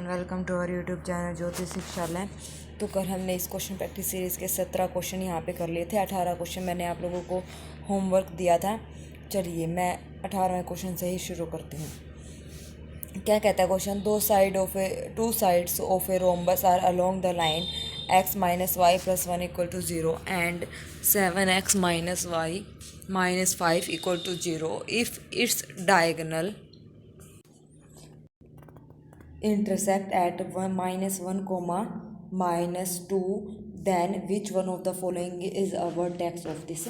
Welcome to our YouTube channel Jyoti Shikshalaya. तो कल हमने इस क्वेश्चन प्रैक्टिस सीरीज़ के 17 क्वेश्चन यहाँ पे कर लिए थे। 18 क्वेश्चन मैंने आप लोगों को होमवर्क दिया था। चलिए मैं 18वें क्वेश्चन से ही शुरू करती हूँ। क्या कहता है question, two sides of a rhombus are along the line x minus y plus 1 equal to 0 and 7x minus y minus 5 equal to 0 if its diagonal intersect at -1 comma -2, then which one of the following is a vertex of this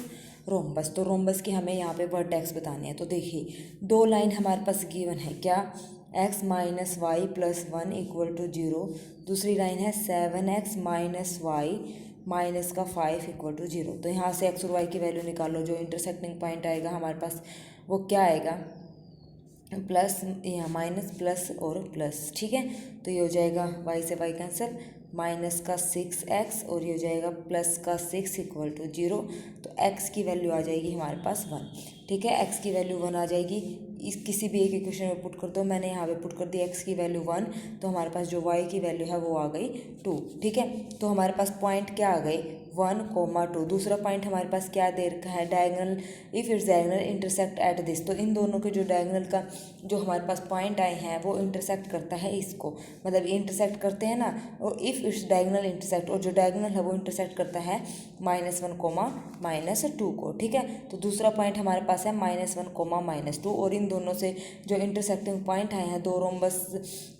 rhombus. तो rhombus की हमें यहाँ पे vertex बताने हैं। तो देखिए दो लाइन हमारे पास गिवन है, क्या x minus y plus 1 equal to 0, दूसरी लाइन है 7x माइनस वाई माइनस का 5 इक्वल टू 0। तो यहाँ से x और y की वैल्यू निकालो। जो इंटरसेक्टिंग पॉइंट आएगा हमारे पास वो क्या आएगा, प्लस यहाँ माइनस प्लस और प्लस, ठीक है। तो ये हो जाएगा y से y कैंसिल, माइनस का 6x और ये हो जाएगा प्लस का 6 इक्वल टू 0। तो x की वैल्यू आ जाएगी हमारे पास 1, ठीक है। x की वैल्यू 1 आ जाएगी। इस किसी भी एक इक्वेशन में पुट कर दो। मैंने यहाँ पे पुट कर दी x की वैल्यू 1, तो हमारे पास जो y की वैल्यू है वो आ गई 2, ठीक है। तो हमारे पास पॉइंट क्या आ गए, 1, 2। दूसरा पॉइंट हमारे पास क्या दे रखा है, diagonal, if its diagonal intersect at this. तो इन दोनों के जो डायगोनल का जो हमारे पास पॉइंट आए हैं वो इंटरसेक्ट करता है इसको, मतलब इंटरसेक्ट करते हैं ना। और इफ़ इट्स डायगोनल इंटरसेक्ट, और जो डायगोनल है वो इंटरसेक्ट करता है -1, -2 को, ठीक है। तो दूसरा पॉइंट हमारे पास है -1, -2, और इन दोनों से जो इंटरसेक्टिंग पॉइंट आए हैं दो रोम्बस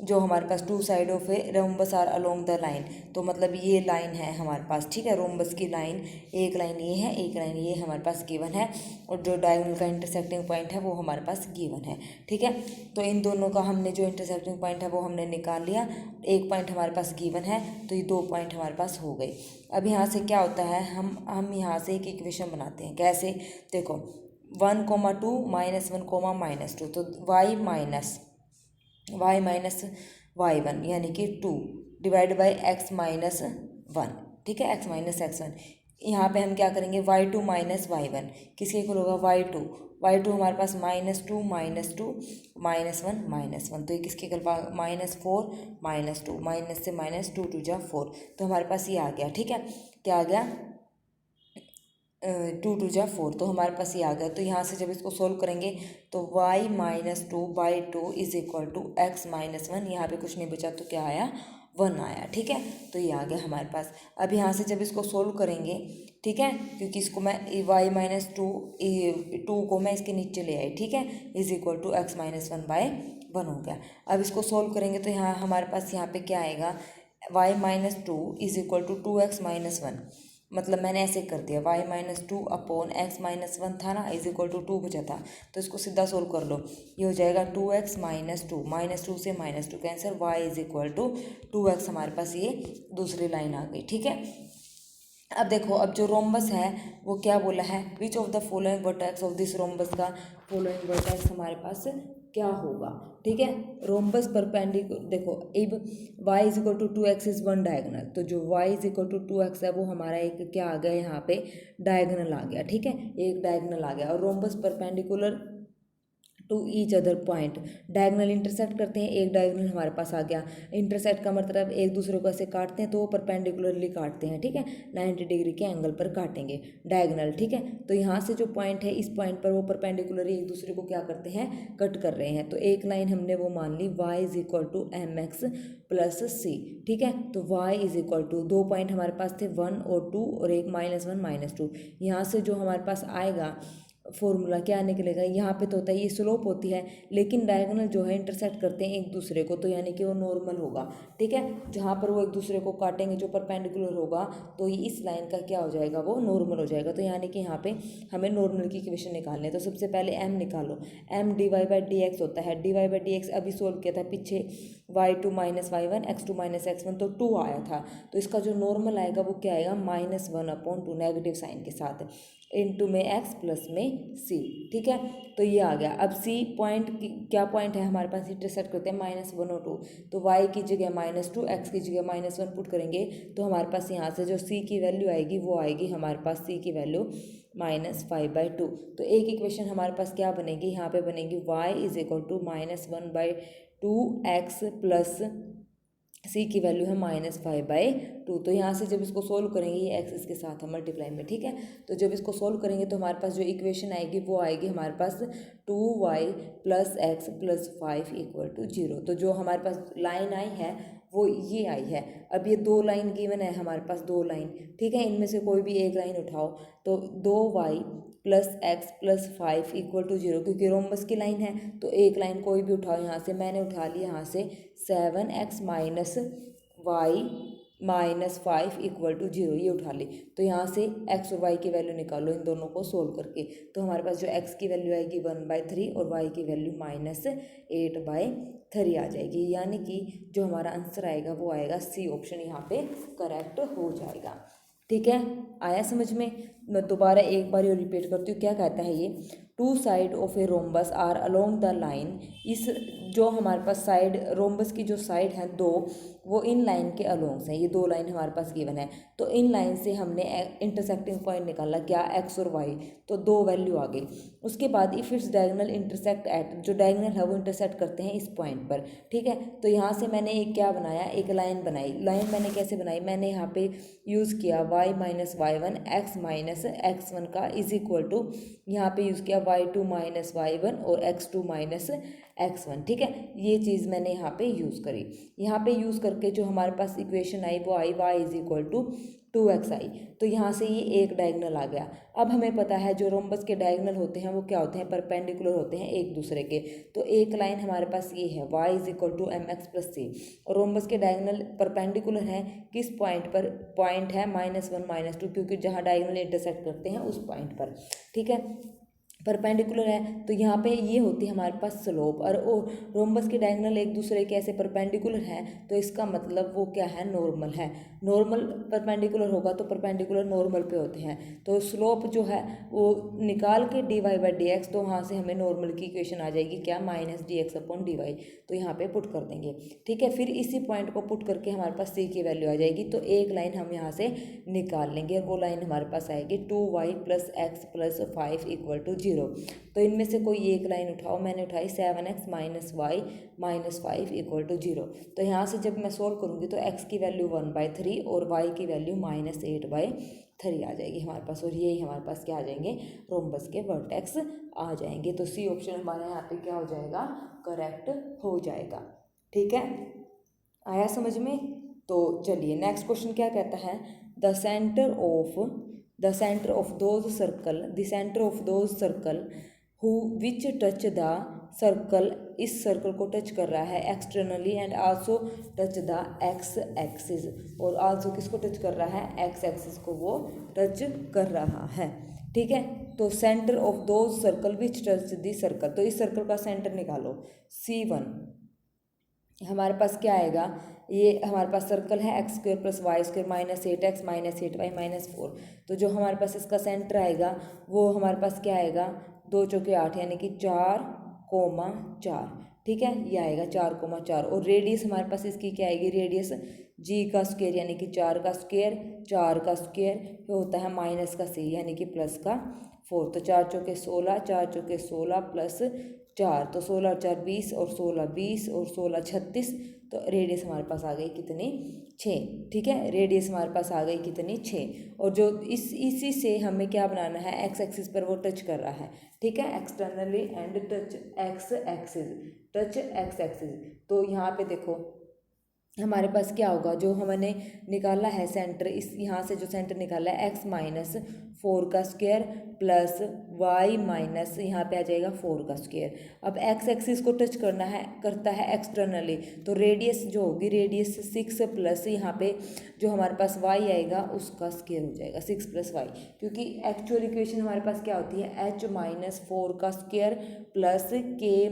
जो हमारे पास two side of a rhombus are along the line. तो मतलब ये लाइन है हमारे पास, ठीक है। रोम्बस की लाइन, एक लाइन ये है, एक लाइन ये हमारे पास गिवन है, और जो डायगोनल का इंटरसेक्टिंग पॉइंट है वो हमारे पास गिवन है, ठीक है। तो इन दोनों का हमने जो इंटरसेक्टिंग पॉइंट है वो हमने निकाल लिया। एक पॉइंट हमारे पास गिवन है, तो ये 2 पॉइंट हमारे पास हो गए। अब यहाँ से क्या होता है, हम यहाँ से एक इक्वेशन बनाते हैं। कैसे, देखो 1, 2 -1, -2, तो y माइनस y1 यानी कि 2 डिवाइड बाई x माइनस 1, ठीक है, x माइनस x1। यहाँ पे हम क्या करेंगे, y2 माइनस y1, किसके इक्वल होगा, y2 हमारे पास -2 -2 -1 तो ये किसके इक्वल, -4 -2, माइनस से माइनस 2 2 जा 4। तो हमारे पास ये आ गया, ठीक है। क्या आ गया, 2 2 जा 4, तो हमारे पास ये आ गया। तो यहाँ से जब इसको सोल्व करेंगे तो y minus 2/2 is equal to x minus 1, यहाँ पे कुछ नहीं बचा तो क्या आया, 1 आया, ठीक है। तो ये आ गया हमारे पास। अब यहाँ से जब इसको सोल्व करेंगे, ठीक है, क्योंकि इसको मैं y माइनस 2 को मैं इसके नीचे ले आई, ठीक है, is equal to x minus 1/1 हो गया। अब इसको सोल्व करेंगे तो यहाँ हमारे पास यहाँ पे क्या आएगा, y minus 2 is equal to 2x minus 1, मतलब मैंने ऐसे कर दिया, y minus 2 upon x minus 1 था ना, इज इक्वल टू 2 बचा था, तो इसको सीधा सोल्व कर लो। ये हो जाएगा 2x माइनस 2, -2 से -2 cancel, y is equal to 2x, हमारे पास ये दूसरी लाइन आ गई, ठीक है। अब देखो, अब जो रोम्बस है वो क्या बोला है, विच of the following vertex of this rhombus का फॉलोइंग वर्टेक्स हमारे पास क्या होगा, ठीक है। रोम्बस परपेंडिकुलर, देखो अब y is equal to 2x is one diagonal, तो जो y is equal to 2x है वो हमारा एक क्या आ गया, यहाँ पे डायगोनल आ गया, ठीक है, एक डायगोनल आ गया। और rhombus perpendicular to each other point, diagonal intersect करते हैं, एक डायगोनल हमारे पास आ गया। इंटरसेक्ट का मतलब एक दूसरे को ऐसे काटते हैं तो वो परपेंडिकुलरली काटते हैं, ठीक है, 90 डिग्री के एंगल पर काटेंगे डायगोनल, ठीक है। तो यहाँ से जो पॉइंट है इस पॉइंट पर वो परपेंडिकुलरली एक दूसरे को क्या करते हैं, कट कर रहे हैं। तो एक लाइन हमने वो मान ली, y is equal to mx plus c, ठीक है। तो y इज इक्वल टू, दो पॉइंट हमारे पास थे 1 और 2, और एक -1 -2। यहाँ से जो हमारे पास आएगा फॉर्मूला क्या निकलेगा, यहाँ पे तो होता है ये स्लोप होती है, लेकिन डायगोनल जो है इंटरसेक्ट करते हैं एक दूसरे को, तो यानी कि वो नॉर्मल होगा, ठीक है। जहाँ पर वो एक दूसरे को काटेंगे जो परपेंडिकुलर होगा, तो ये इस लाइन का क्या हो जाएगा, वो नॉर्मल हो जाएगा। तो यानी कि यहाँ पे हमें नॉर्मल की इक्वेशन निकालनी है। तो सबसे पहले m निकालो, m dy/dx होता है, dy/dx अभी सोल्व किया था पीछे, y2 minus y1 x2 minus x1, तो 2 आया था। तो इसका जो नॉर्मल आएगा वो क्या आएगा, -1/2 नेगेटिव साइन के साथ, इनटू में x प्लस में c, ठीक है। तो ये आ गया। अब c पॉइंट क्या पॉइंट है हमारे पास, इंटरसेक्ट करते हैं -1 और 2, तो y की जगह -2, x की जगह -1 पुट करेंगे तो हमारे पास यहाँ से जो c की वैल्यू आएगी वो आएगी हमारे पास, c की वैल्यू -5/2। तो एक इक्वेशन हमारे पास क्या बनेगी, यहाँ पे बनेगी y is equal to -1/2 x plus c की वैल्यू है -5/2। तो यहाँ से जब इसको सोल्व करेंगे ये एक्स इसके साथ है मल्टीप्लाई में, ठीक है। तो जब इसको सोल्व करेंगे तो हमारे पास जो इक्वेशन आएगी वो आएगी हमारे पास 2y + x + 5 = 0। तो जो हमारे पास लाइन आई है वो ये आई है। अब ये दो लाइन गिवन है हमारे पास, दो लाइन, ठीक है। इनमें से कोई भी एक लाइन उठाओ तो 2y + x + 5 = 0, क्योंकि रोम्बस की लाइन है तो एक लाइन कोई भी उठाओ। यहाँ से मैंने उठा लिया यहाँ से 7x - y - 5 = 0, ये उठा ली। तो यहाँ से x और y की वैल्यू निकालो इन दोनों को सोल्व करके। तो हमारे पास जो x की वैल्यू आएगी 1/3 और y की वैल्यू -8/3 आ जाएगी। यानी कि जो हमारा आंसर आएगा वो आएगा सी ऑप्शन, यहाँ पे करेक्ट हो जाएगा। ठीक है, आया समझ में। मैं दोबारा एक बार ये रिपीट करती हूँ, क्या कहता है ये, 2 side of a rhombus are along the line. इस जो हमारे पास साइड, रोम्बस की जो साइड है दो, वो इन लाइन के अलोंग्स हैं। ये दो लाइन हमारे पास गिवन है, तो इन लाइन से हमने इंटरसेक्टिंग पॉइंट निकाला, क्या, एक्स और वाई। तो दो वैल्यू आ गई। उसके बाद if its diagonal intersect at, जो डायगोनल है वो इंटरसेक्ट करते हैं इस पॉइंट पर, ठीक है। तो यहाँ से मैंने एक क्या बनाया, एक लाइन बनाई। लाइन मैंने कैसे बनाई, मैंने यहाँ पे यूज़ किया y - y1 x - x1 का इज इक्वल टू, यहाँ पे यूज़ किया y2 - y1 और x2 - x1, ठीक है। ये चीज़ मैंने यहाँ पे यूज़ करी। यहाँ पे यूज़ करके जो हमारे पास इक्वेशन आई वो आई y = 2x आई। तो यहाँ से ये एक डायगोनल आ गया। अब हमें पता है जो रोम्बस के डायगोनल होते हैं वो क्या होते हैं, परपेंडिकुलर होते हैं एक दूसरे के। तो एक लाइन हमारे पास ये है y = mx + c, और रोम्बस के डायगोनल परपेंडिकुलर हैं किस पॉइंट पर, पॉइंट है -1 - 2, क्योंकि जहाँ डायगोनल इंटरसेक्ट करते हैं उस पॉइंट पर, ठीक है, परपेंडिकुलर है। तो यहाँ पे ये होती है हमारे पास स्लोप, और रोम्बस के डायगोनल एक दूसरे के ऐसे परपेंडिकुलर हैं, तो इसका मतलब वो क्या है, नॉर्मल है। नॉर्मल परपेंडिकुलर होगा तो परपेंडिकुलर नॉर्मल पे होते हैं। तो स्लोप जो है वो निकाल के dy/dx, तो वहाँ से हमें नॉर्मल की इक्वेशन आ जाएगी क्या, -dx/dy। तो यहाँ पे पुट कर देंगे, ठीक है। फिर इसी पॉइंट को पुट करके हमारे पास c की वैल्यू आ जाएगी। तो एक लाइन हम यहाँ से निकाल लेंगे, और वो लाइन हमारे पास आएगी 2y + x + 5 = 0। तो इनमें से कोई एक लाइन उठाओ, मैंने उठाई 7x - y - 5 = 0। तो यहाँ से जब मैं सोल्व करूँगी तो x की वैल्यू 1/3 और y की वैल्यू -8/3 आ जाएगी हमारे पास, और यही हमारे पास क्या आ जाएंगे, रोम्बस के वर्टेक्स आ जाएंगे। तो सी ऑप्शन हमारे यहाँ पे क्या हो जाएगा, करेक्ट हो जाएगा। ठीक है, आया समझ में। तो चलिए नेक्स्ट क्वेश्चन क्या कहता है, the centre of those circle who which touch the circle, इस सर्कल को टच कर रहा है externally and also touch the x axis, और आल्सो किसको टच कर रहा है, एक्स एक्सिस को वो टच कर रहा है, ठीक है। तो centre of those circle which touch the circle, तो इस सर्कल का सेंटर निकालो, C1 हमारे पास क्या आएगा, ये हमारे पास सर्कल है x² + y² -8x - 8y - 4। तो जो हमारे पास इसका सेंटर आएगा वो हमारे पास क्या आएगा, 2 चौके 8 यानी कि 4,4, ठीक है, ये आएगा 4,4। और रेडियस हमारे पास इसकी क्या आएगी, रेडियस g² यानी कि 4 का स्क्वायर, 4 का स्क्वायर होता है -c यानी कि +4। तो 4 चौके 16, 4 चौके 16 +4, तो 16 और 4 20, और 16 20 और 16 36। तो रेडियस हमारे पास आ गई कितनी, 6, ठीक है। रेडियस हमारे पास आ गई कितनी, 6। और जो इसी से हमें क्या बनाना है, एक्स एक्सिस पर वो टच कर रहा है, ठीक है, externally and touch x axis. तो यहाँ पे देखो हमारे पास क्या होगा, जो हमने निकाला है सेंटर, इस यहाँ से जो सेंटर निकाला है x - 4 का स्क्वायर प्लस y माइनस यहाँ पे आ जाएगा 4 का स्क्वायर। अब x एक्सिस को टच करता है एक्सटर्नली, तो रेडियस जो होगी, रेडियस 6 प्लस यहाँ पे जो हमारे पास y आएगा उसका स्क्वायर हो जाएगा, 6 + y, क्योंकि एक्चुअल इक्वेशन हमारे पास क्या होती है, h - 4 का स्क्वायर प्लस k -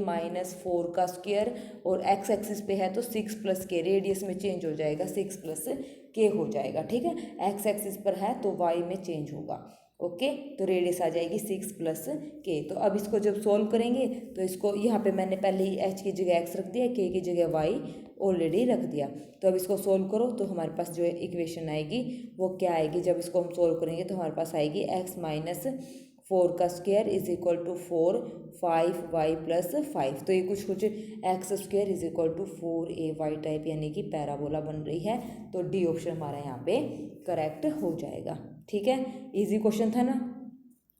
4 का स्क्वायर, और x एक्सिस पे है तो 6 + k, रेडियस में चेंज हो जाएगा, 6 + k हो जाएगा, ठीक है। x एक्सिस पर है तो y में चेंज होगा, ओके। तो रेडियस आ जाएगी 6 + k। तो अब इसको जब सोल्व करेंगे तो इसको यहाँ पे मैंने पहले ही h की जगह x रख दिया, k की जगह y ऑलरेडी रख दिया। तो अब इसको सोल्व करो तो हमारे पास जो इक्वेशन आएगी वो क्या आएगी, जब इसको हम सोल्व करेंगे तो हमारे पास आएगी x - 4 का square is equal to 4 5y plus 5, तो ये कुछ x square is equal to 4ay type यानी कि पैराबोला बन रही है। तो डी ऑप्शन हमारा यहाँ पे करेक्ट हो जाएगा। ठीक है, इजी क्वेश्चन था ना,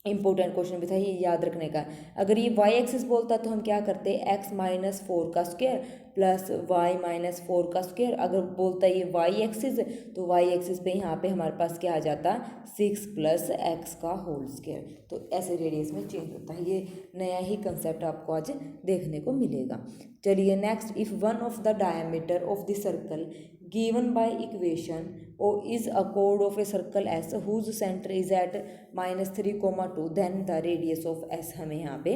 इंपॉर्टेंट क्वेश्चन भी था, ये याद रखने का। अगर ये y एक्सिस बोलता तो हम क्या करते, x माइनस 4 का स्क्वायर प्लस y माइनस 4 का स्क्वायर। अगर बोलता है ये y एक्सिस तो y एक्सिस पे यहाँ पे हमारे पास क्या आ जाता, 6 प्लस x का होल स्क्वायर। तो ऐसे रेडियस में चेंज होता है। ये नया ही कंसेप्ट आपको आज देखने को मिलेगा। चलिए next, if one of the diameter of the circle given by equation O is a chord of a circle S whose center is at -3,2 then the radius of S हमें यहाँ पे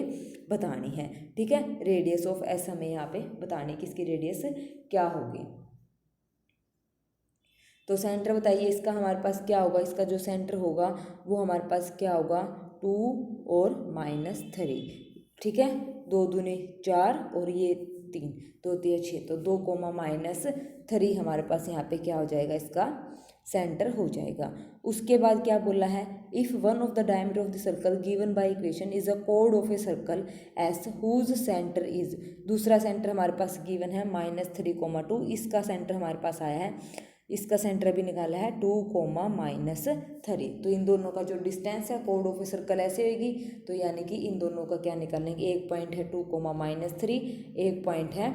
बतानी है। ठीक है, रेडियस ऑफ S हमें यहाँ पे बतानी, किसकी रेडियस क्या होगी। तो सेंटर बताइए इसका हमारे पास क्या होगा, इसका जो सेंटर होगा वो हमारे पास क्या होगा, 2 और -3। ठीक है, 2 दूनी 4 और ये 3, 2 3 6, तो 2 -3 हमारे पास यहाँ पे क्या हो जाएगा, इसका सेंटर हो जाएगा। उसके बाद क्या बोला है, if one of the diameter of the circle given by equation is a कोड of a circle S whose centre is, दूसरा सेंटर हमारे पास गिवन है -3,2, इसका सेंटर हमारे पास आया है, इसका सेंटर भी निकाला है 2, -3। तो इन दोनों का जो डिस्टेंस है कोड ऑफ ए सर्कल ऐसे होगी, तो यानी कि इन दोनों का क्या निकालेंगे, एक पॉइंट है 2, -3, एक पॉइंट है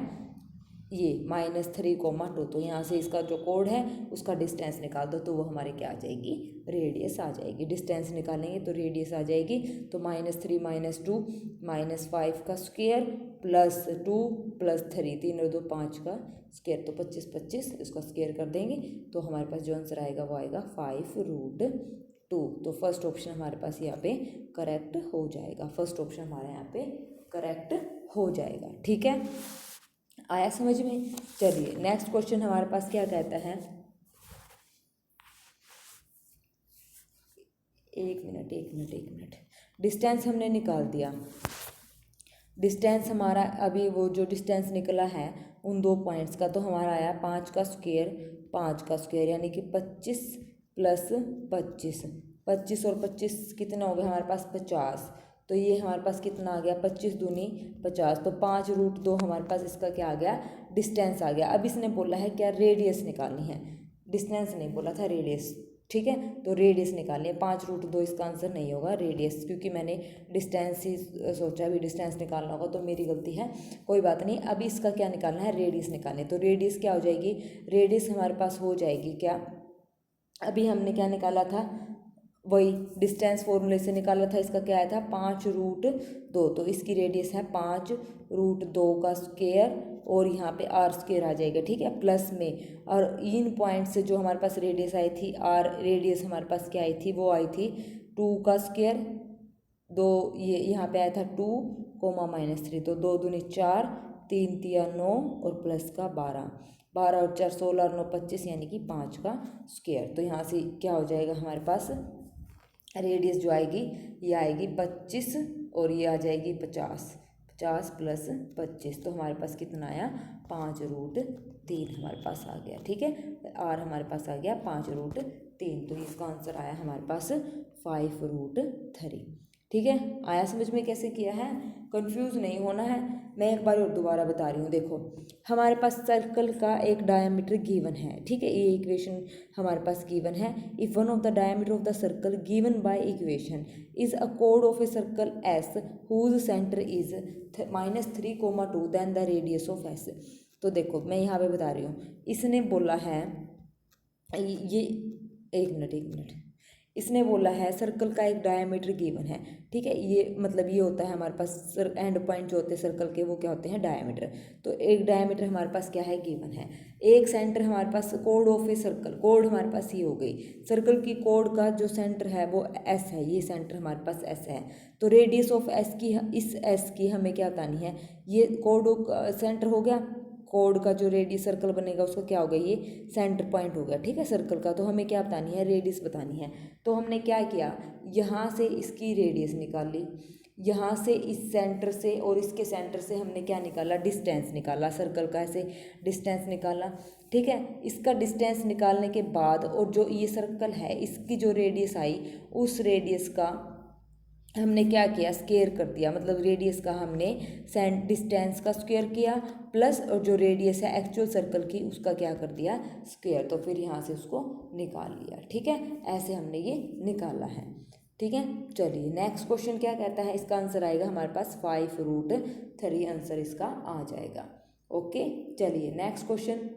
ये -3,2। तो यहाँ से इसका जो कोड है उसका डिस्टेंस निकाल दो, तो वो हमारे क्या आ जाएगी, रेडियस आ जाएगी। डिस्टेंस निकालेंगे तो रेडियस आ जाएगी। तो -3 -2 -5 का स्क्वायर प्लस 2 प्लस 3, 3 और 2 5 का स्क्वायर, तो 25 25 इसका स्क्वायर कर देंगे तो हमारे पास जो आंसर आएगा वो आएगा 5√2। तो फर्स्ट ऑप्शन हमारे पास यहाँ पे करेक्ट हो जाएगा, फर्स्ट ऑप्शन हमारे यहाँ पे करेक्ट हो जाएगा। ठीक है, आया समझ में। चलिए नेक्स्ट क्वेश्चन हमारे पास क्या कहता है, एक मिनट, डिस्टेंस हमने निकाल दिया। डिस्टेंस हमारा अभी वो जो डिस्टेंस निकला है उन 2 पॉइंट्स का, तो हमारा आया 5 का स्क्वायर यानी कि 25 प्लस 25, 25 और 25 कितना हो गया हमारे पास 50। तो ये हमारे पास कितना आ गया, 25 दूनी 50, तो 5√2 हमारे पास इसका क्या आ गया, डिस्टेंस आ गया। अब इसने बोला है क्या, रेडियस निकालनी है, डिस्टेंस नहीं बोला था, रेडियस। ठीक है, तो रेडियस निकालनी है। 5√2 इसका आंसर नहीं होगा, रेडियस, क्योंकि मैंने डिस्टेंस ही सोचा, अभी डिस्टेंस निकालना होगा तो मेरी गलती है, कोई बात नहीं। अभी इसका क्या निकालना है, रेडियस निकालनी है। तो रेडियस क्या हो जाएगी, रेडियस हमारे पास हो जाएगी क्या, अभी हमने क्या निकाला था, वही डिस्टेंस फॉर्मूले से निकाला था, इसका क्या आया था 5√2, तो इसकी रेडियस है 5√2 का स्क्वायर और यहाँ पे आर स्क्वायर आ जाएगा। ठीक है, प्लस में, और इन पॉइंट से जो हमारे पास रेडियस आई थी, आर रेडियस हमारे पास क्या आई थी, वो आई थी 2 का स्क्वायर, 2 ये यहाँ पे आया था 2, -3, तो 2 दूनी 4, 3 3 9 और प्लस का 12, 12 और 4 16 और 9 25 यानी कि 5 का स्क्वायर। तो यहाँ से क्या हो जाएगा हमारे पास, रेडियस जो आएगी ये आएगी 25 और ये आ जाएगी 50, 50 प्लस 25, तो हमारे पास कितना आया 5√3 हमारे पास आ गया। ठीक है, आर हमारे पास आ गया 5√3, तो इसका आंसर आया हमारे पास 5√3। ठीक है, आया समझ में कैसे किया है, कंफ्यूज नहीं होना है। मैं एक बार और दोबारा बता रही हूँ, देखो हमारे पास सर्कल का एक डायमीटर गिवन है। ठीक है, ये इक्वेशन हमारे पास गिवन है, if one of the diameter of the circle given by equation is a कोड of a circle S whose centre is -3,2 then the radius of S. तो देखो मैं यहाँ पे बता रही हूँ, इसने बोला है ये, एक मिनट, इसने बोला है सर्कल का एक डायमीटर गिवन है। ठीक है, ये मतलब ये होता है हमारे पास एंड पॉइंट जो होते हैं सर्कल के, वो क्या होते हैं, डायमीटर। तो एक डायमीटर हमारे पास क्या है, गिवन है। एक सेंटर हमारे पास, code of a circle, code हमारे पास ये हो गई, सर्कल की कोड का जो सेंटर है वो एस है, ये सेंटर हमारे पास एस है। तो रेडियस ऑफ एस की, इस एस की हमें क्या बतानी है, ये कोड सेंटर हो गया, कोड का जो रेडियस सर्कल बनेगा उसका क्या होगा, ये सेंटर पॉइंट हो गया। ठीक है, सर्कल का, तो हमें क्या बतानी है, रेडियस बतानी है। तो हमने क्या किया, यहाँ से इसकी रेडियस निकाल ली, यहाँ से इस सेंटर से और इसके सेंटर से हमने क्या निकाला, डिस्टेंस निकाला, सर्कल का ऐसे डिस्टेंस निकाला। ठीक है, इसका डिस्टेंस निकालने के बाद और जो ये सर्कल है इसकी जो रेडियस आई, उस रेडियस का हमने क्या किया, स्क्वायर कर दिया, मतलब रेडियस का हमने डिस्टेंस का स्क्वायर किया प्लस और जो रेडियस है एक्चुअल सर्कल की उसका क्या कर दिया, स्क्वायर। तो फिर यहाँ से उसको निकाल लिया। ठीक है, ऐसे हमने ये निकाला है। ठीक है, चलिए नेक्स्ट क्वेश्चन क्या कहता है, इसका आंसर आएगा हमारे पास 5√3 आंसर इसका आ जाएगा। ओके, चलिए नेक्स्ट क्वेश्चन।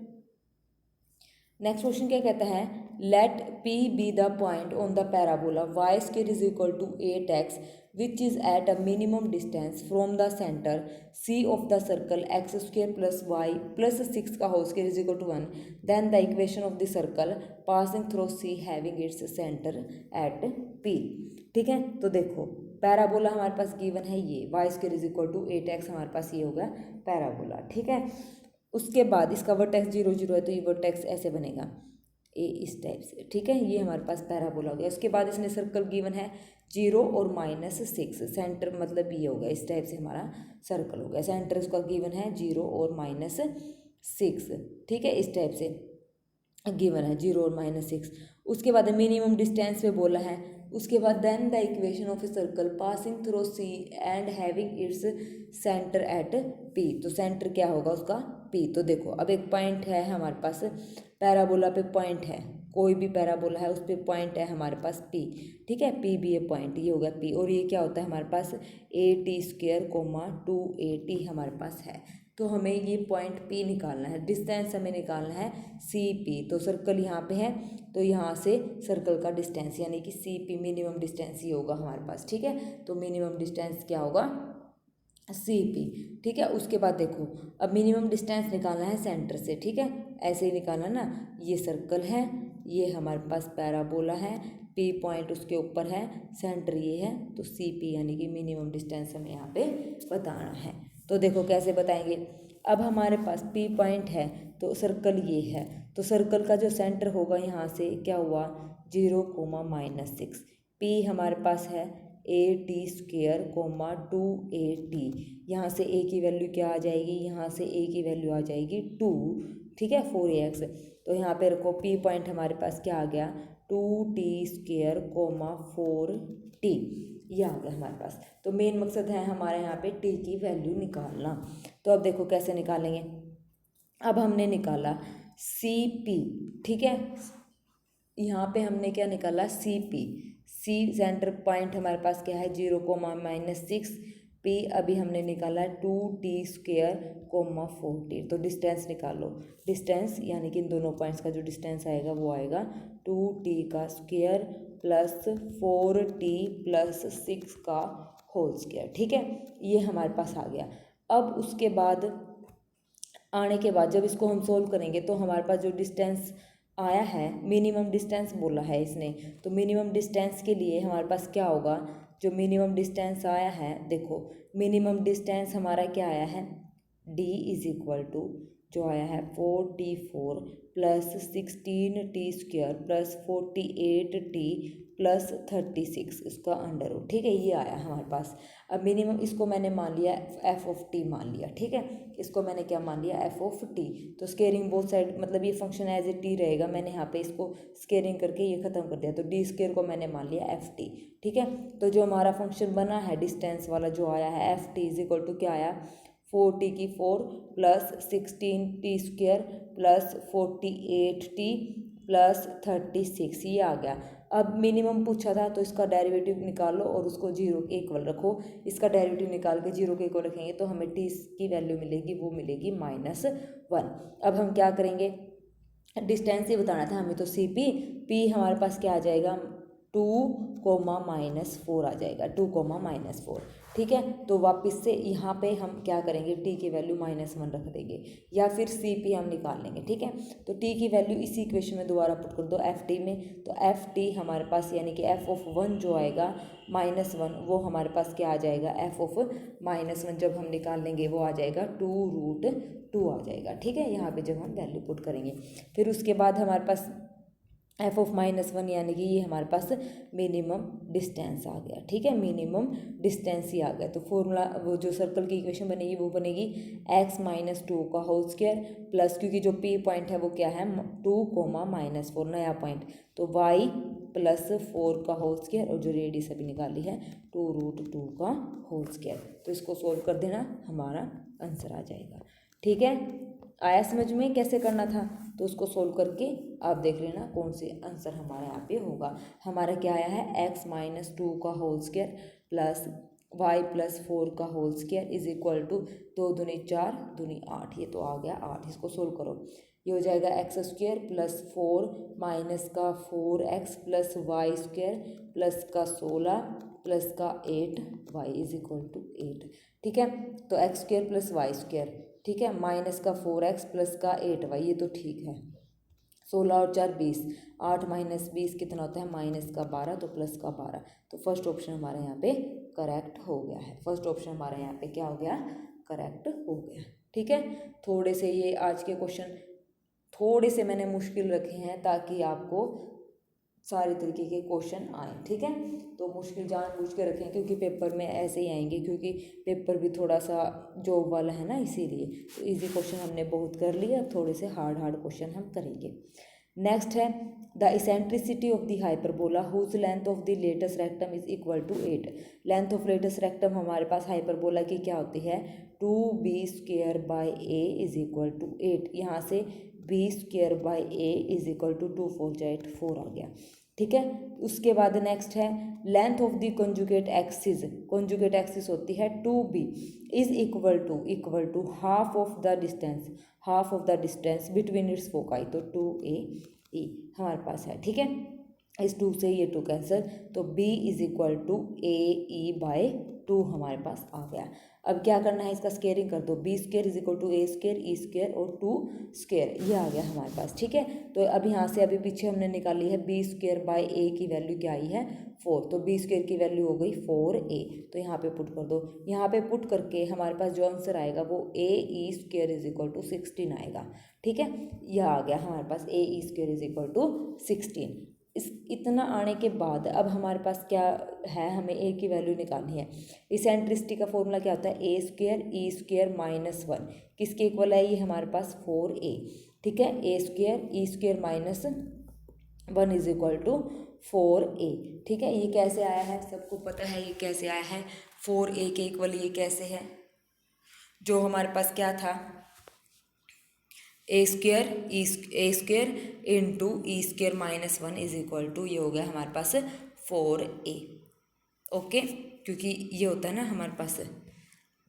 नेक्स्ट क्वेश्चन क्या कहता है, let P be the point on the parabola y square is equal to 8x which is at a minimum distance from the centre C of the circle x square plus y plus 6 का whole square is equal to 1, then the equation of the circle passing through C having its centre at P। ठीक है, तो देखो parabola हमारे पास given है ये y square is equal to 8x, हमारे पास ये होगा पैराबोला। ठीक है, उसके बाद इसका वर्टेक्स 0 0 है तो ये वर्टेक्स ऐसे बनेगा ए इस टाइप से। ठीक है, ये हमारे पास पैराबोला हो गया। उसके बाद इसने सर्कल गिवन है 0 और -6, सेंटर मतलब ये होगा इस टाइप से हमारा सर्कल हो गया। सेंटर उसका गिवन है 0 और -6। ठीक है, इस टाइप से गिवन है 0 और -6। उसके बाद मिनिमम डिस्टेंस पे बोला है। उसके बाद then the equation of a circle passing through C and having its centre at P. तो सेंटर क्या होगा उसका, पी। तो देखो अब एक पॉइंट है हमारे पास, पैराबोला पे पॉइंट है, कोई भी पैराबोला है उस पर पॉइंट है हमारे पास पी। ठीक है, पी भी ये पॉइंट, ये होगा पी। और ये क्या होता है हमारे पास AT² 2AT हमारे पास है। तो हमें ये पॉइंट P निकालना है, डिस्टेंस हमें निकालना है CP। तो सर्कल यहाँ पे है तो यहाँ से सर्कल का डिस्टेंस यानी कि CP मिनिमम डिस्टेंस ही होगा हमारे पास। ठीक है, तो मिनिमम डिस्टेंस क्या होगा, CP। ठीक है, उसके बाद देखो अब मिनिमम डिस्टेंस निकालना है सेंटर से। ठीक है, ऐसे ही निकालना ना, ये सर्कल है, ये हमारे पास पैराबोला है, P पॉइंट उसके ऊपर है, सेंटर ये है, तो CP यानी कि मिनिमम डिस्टेंस हमें यहाँ पे बताना है। तो देखो कैसे बताएंगे, अब हमारे पास P पॉइंट है तो सर्कल ये है, तो सर्कल का जो सेंटर होगा यहाँ से क्या हुआ 0, -6। P हमारे पास है AT² 2AT। यहाँ से A की वैल्यू क्या आ जाएगी, यहाँ से A की वैल्यू आ जाएगी 2। ठीक है, 4AX। तो यहाँ पे रखो P पॉइंट हमारे पास क्या आ गया 2T² 4T, ये आ गया हमारे पास। तो मेन मकसद है हमारे यहाँ पे T की वैल्यू निकालना। तो अब देखो कैसे निकालेंगे, अब हमने निकाला CP। ठीक है, यहाँ पे हमने क्या निकाला CP, C सेंटर पॉइंट हमारे पास क्या है 0, -6। P अभी हमने निकाला 2T² 4T। तो डिस्टेंस निकालो, डिस्टेंस यानी कि इन दोनों पॉइंट्स का जो डिस्टेंस आएगा वो आएगा 2T² प्लस 4T प्लस 6 का होल स्क्वायर। ठीक है, ये हमारे पास आ गया। अब उसके बाद आने के बाद जब इसको हम सोल्व करेंगे तो हमारे पास जो डिस्टेंस आया है, मिनिमम डिस्टेंस बोला है इसने, तो मिनिमम डिस्टेंस के लिए हमारे पास क्या होगा, जो मिनिमम डिस्टेंस आया है, देखो मिनिमम डिस्टेंस हमारा क्या आया है D इज इक्वल टू जो आया है 4T4 plus 16T² plus 48T plus 36 इसका अंडर रूट। ठीक है, ये आया हमारे पास। अब मिनिमम इसको मैंने मान लिया f(t) मान लिया। ठीक है, इसको मैंने क्या मान लिया f(t). तो स्केयरिंग बोथ साइड मतलब ये फंक्शन एज ए टी रहेगा, मैंने यहाँ पे इसको स्केयरिंग करके ये ख़त्म कर दिया, तो D² को मैंने मान लिया ft। ठीक है, तो जो हमारा फंक्शन बना है डिस्टेंस वाला जो आया है ft इज इक्वल टू क्या आया 4T4 plus 16T² plus 48T plus 36, ये आ गया। अब मिनिमम पूछा था तो इसका डेरिवेटिव निकालो और उसको 0 के इक्वल रखो। इसका डेरिवेटिव निकाल के 0 के इक्वल रखेंगे तो हमें T की वैल्यू मिलेगी, वो मिलेगी -1। अब हम क्या करेंगे, डिस्टेंस ही बताना था हमें, तो P हमारे पास क्या आ जाएगा 2, -4 आ जाएगा, 2, -4। ठीक है, तो वापस से यहाँ पे हम क्या करेंगे T की वैल्यू -1 रख देंगे या फिर CP हम निकाल लेंगे। ठीक है, तो T की वैल्यू इसी इक्वेशन में दोबारा पुट कर दो FT में, तो FT हमारे पास यानी कि f(1) जो आएगा -1 वो हमारे पास क्या आ जाएगा f(-1) जब हम निकाल लेंगे वो आ जाएगा 2√2 आ जाएगा। ठीक है, यहाँ पे जब हम वैल्यू पुट करेंगे फिर उसके बाद हमारे पास f(-1) यानी कि ये हमारे पास मिनिमम डिस्टेंस आ गया। ठीक है, मिनिमम डिस्टेंस ही आ गया। तो फॉर्मूला वो जो सर्कल की इक्वेशन बनेगी वो बनेगी x - 2 का होल स्क्वायर प्लस, क्योंकि जो P पॉइंट है वो क्या है 2, -4 नया पॉइंट, तो y प्लस 4 का होल स्क्वायर और जो रेडियस अभी निकाली है 2√2 का होल स्क्वायर। तो इसको सोल्व कर देना, हमारा आंसर आ जाएगा। ठीक है, आया समझ में कैसे करना था? तो उसको सोल्व करके आप देख लेना कौन से आंसर हमारा यहाँ पे होगा। हमारा क्या आया है, x-2 का होल स्क्वायर प्लस y+4 का whole square is equal to 2 दूनी 4 दूनी 8, ये तो आ गया 8। इसको सोल्व करो, ये हो जाएगा x² प्लस 4 माइनस का 4x plus Y square plus का 16 प्लस का 8 y इज इक्वल टू 8। ठीक है, तो x² प्लस वाई स्क्वायर, ठीक है, माइनस का 4x प्लस का 8y, ये तो ठीक है। 16 और 4 20, 8 माइनस 20 कितना होता है, माइनस का 12, तो प्लस का 12। तो फर्स्ट ऑप्शन हमारे यहाँ पे करेक्ट हो गया है। फर्स्ट ऑप्शन हमारे यहाँ पे क्या हो गया, करेक्ट हो गया। ठीक है, थोड़े से ये आज के क्वेश्चन थोड़े से मैंने मुश्किल रखे हैं ताकि आपको सारे तरीके के क्वेश्चन आए। ठीक है, तो मुश्किल जानबूझ के रखें क्योंकि पेपर में ऐसे ही आएंगे, क्योंकि पेपर भी थोड़ा सा जॉब वाला है ना, इसीलिए। तो इजी क्वेश्चन हमने बहुत कर लिए, अब थोड़े से हार्ड क्वेश्चन हम करेंगे। नेक्स्ट है the eccentricity of the hyperbola whose length of the latus rectum is equal to 8। Length of latus rectum हमारे पास हाइपरबोला की क्या होती है, 2b² इज इक्वल टू 8। यहाँ से b² इज इक्वल टू 2 4 8 4 आ गया। ठीक है, उसके बाद नेक्स्ट है length of the conjugate axis. Conjugate axis होती है 2b is equal to half of the distance between its foci, तो 2AE हमारे पास है। ठीक है, इस 2 से ये 2 कैंसिल, तो b is equal to AE/2 हमारे पास आ गया। अब क्या करना है, इसका स्केयरिंग कर दो, b² is equal to A² E² और 2², ये आ गया हमारे पास। ठीक है, तो अब यहाँ से अभी पीछे हमने निकाली है b²/a की वैल्यू क्या आई है, 4, तो b² की वैल्यू हो गई 4a। तो यहाँ पे पुट कर दो, यहाँ पे पुट करके हमारे पास जो आंसर आएगा वो AE² इज इक्वल टू 16 आएगा। ठीक है, यह आ गया हमारे पास AE² इज इक्वल टू 16। इतना आने के बाद अब हमारे पास क्या है, हमें a की वैल्यू निकालनी है। इसेंट्रिसिटी का फॉर्मूला क्या होता है, A² E² -1, किसके इक्वल है ये हमारे पास 4a। ठीक है, A² E² -1 is equal to 4a। ठीक है, ये कैसे आया है, सबको पता है ये कैसे आया है, 4a के इक्वल ये कैसे है, जो हमारे पास क्या था, A² into E² -1 is equal to, ये हो गया हमारे पास 4a। ओके, क्योंकि ये होता है ना हमारे पास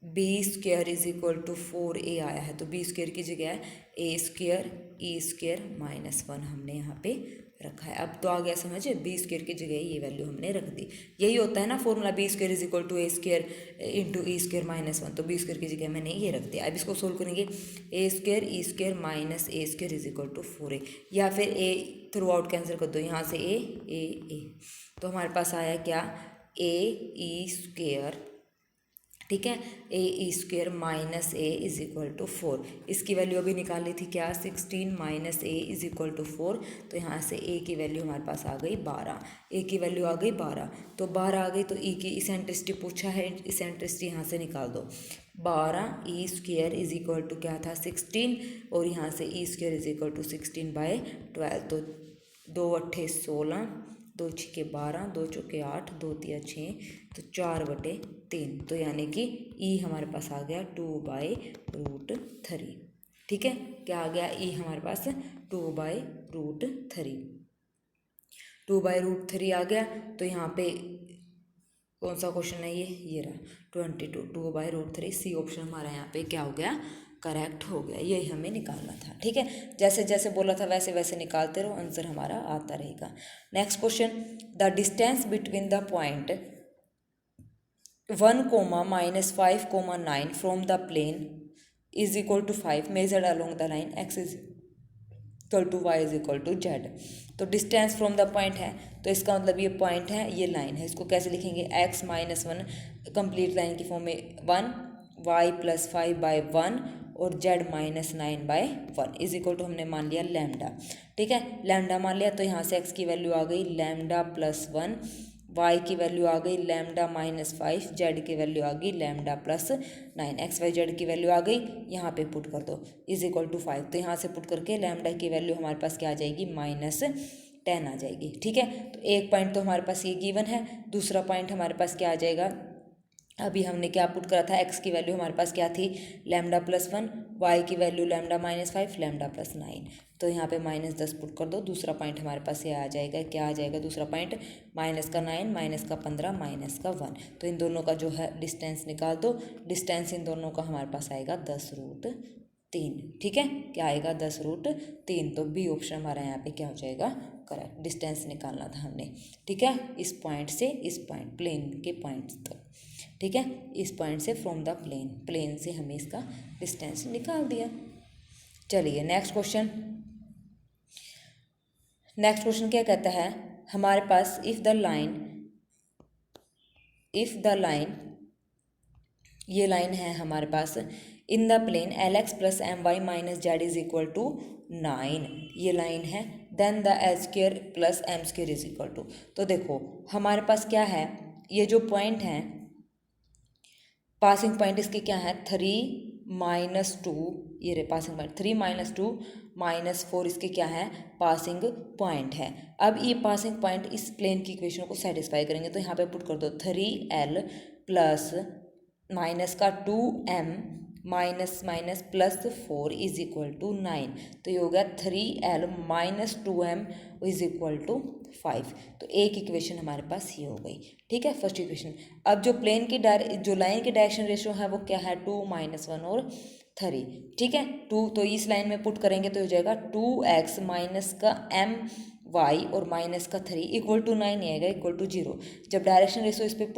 b² is equal to 4a आया है, तो b² की जगह है A² E² -1 हमने यहाँ पे रखा है। अब तो आ गया समझ, b² की जगह ये वैल्यू हमने रख दी। यही होता है ना formula, b² is equal to A² into E² -1, तो b² की जगह मैंने ये रख दिया। अब इसको सोल्व करेंगे, A² E² -A² is equal to 4a, या फिर a थ्रू आउट कैंसिल कर दो, यहाँ से a, तो हमारे पास आया क्या, AE²। ठीक है, AE² -a is equal to 4। इसकी वैल्यू अभी निकाली थी क्या, 16 -a इज इक्वल टू 4, तो यहाँ से a की वैल्यू हमारे पास आ गई 12। a की वैल्यू आ गई 12, तो 12 आ गई, तो e की इसेंट्रिसिटी पूछा है, इसेंट्रिसिटी यहाँ से निकाल दो। 12E² इज इक्वल टू क्या था, 16, और यहाँ से E² इज इक्वल टू 16/12, तो 2 8 16, 2 6 12, 2 चौके 8, 2 3 6, तो 4/3, तो यानी कि ई हमारे पास आ गया 2/√3। ठीक है, क्या आ गया, ई हमारे पास 2/√3, 2/√3 आ गया। तो यहाँ पे कौन सा क्वेश्चन है ये रहा 22, 2/√3, सी ऑप्शन हमारा यहाँ पे क्या हो गया, करेक्ट हो गया। यही हमें निकालना था। ठीक है, जैसे जैसे बोला था वैसे वैसे निकालते रहो, आंसर हमारा आता रहेगा। Next question, the distance between the point 1, -5, 9 from the plane is equal to 5 measured along the line x is equal to y is equal to z। तो डिस्टेंस फ्रॉम द पॉइंट है, तो इसका मतलब ये point है, ये लाइन है, इसको कैसे लिखेंगे, x -1 कंप्लीट लाइन की फॉर्म में 1, y + 5/1 और z -9/1 इज इक्वल टू हमने मान लिया लैम्डा। ठीक है, लैम्डा मान लिया, तो यहाँ से x की वैल्यू आ गई लैम्डा +1, y की वैल्यू आ गई लैम्डा -5, z की वैल्यू आ गई लैम्डा +9, x y z की वैल्यू आ गई, यहाँ पे पुट कर दो इज इक्वल टू 5, तो यहाँ से पुट करके लैम्डा की वैल्यू हमारे पास क्या आ जाएगी, 10 आ जाएगी। ठीक है, तो एक पॉइंट तो हमारे पास ये गिवन है। दूसरा पॉइंट हमारे पास क्या आ जाएगा, अभी हमने क्या पुट करा था, एक्स की वैल्यू हमारे पास क्या थी, λ+1, वाई की वैल्यू λ-5, λ+9। तो यहाँ पे -10 पुट कर दो। दूसरा पॉइंट हमारे पास ये आ जाएगा, क्या आ जाएगा दूसरा पॉइंट, -9, -15, -1। तो इन दोनों का जो है डिस्टेंस निकाल दो। डिस्टेंस इन दोनों का हमारे पास आएगा 10√3। ठीक है, क्या आएगा 10√3। तो बी ऑप्शन हमारा यहाँ पे क्या हो जाएगा, करेक्ट। डिस्टेंस निकालना था हमने। ठीक है, इस पॉइंट से इस पॉइंट, प्लेन के पॉइंट तक। ठीक है, इस पॉइंट से फ्रॉम द प्लेन से हमें इसका डिस्टेंस निकाल दिया। चलिए नेक्स्ट क्वेश्चन। नेक्स्ट क्वेश्चन क्या कहता है, हमारे पास इफ़ द लाइन ये लाइन है हमारे पास, in the plane LX + MY - Z = 9, ये लाइन है। देन द L² + M² = तो देखो हमारे पास क्या है, ये जो पॉइंट है, पासिंग पॉइंट इसके क्या है, 3 - 2, ये रे पासिंग पॉइंट, 3 - 2 - 4 इसके क्या है, पासिंग पॉइंट है। अब ये पासिंग पॉइंट इस प्लेन की इक्वेशन को सेटिस्फाई करेंगे, तो यहाँ पे पुट कर दो 3L प्लस -2M -+4 = 9। तो ये हो गया 3L - 2M = 5। तो एक इक्वेशन हमारे पास ये हो गई। ठीक है, फर्स्ट इक्वेशन। अब जो प्लेन की जो लाइन की डायरेक्शन रेशियो है वो क्या है, 2, -1 और 3। ठीक है, 2 तो इस लाइन में पुट करेंगे तो हो जाएगा 2x -m(y) और -3 = 9 आएगा, =0। जब डायरेक्शन रेशियो इस पे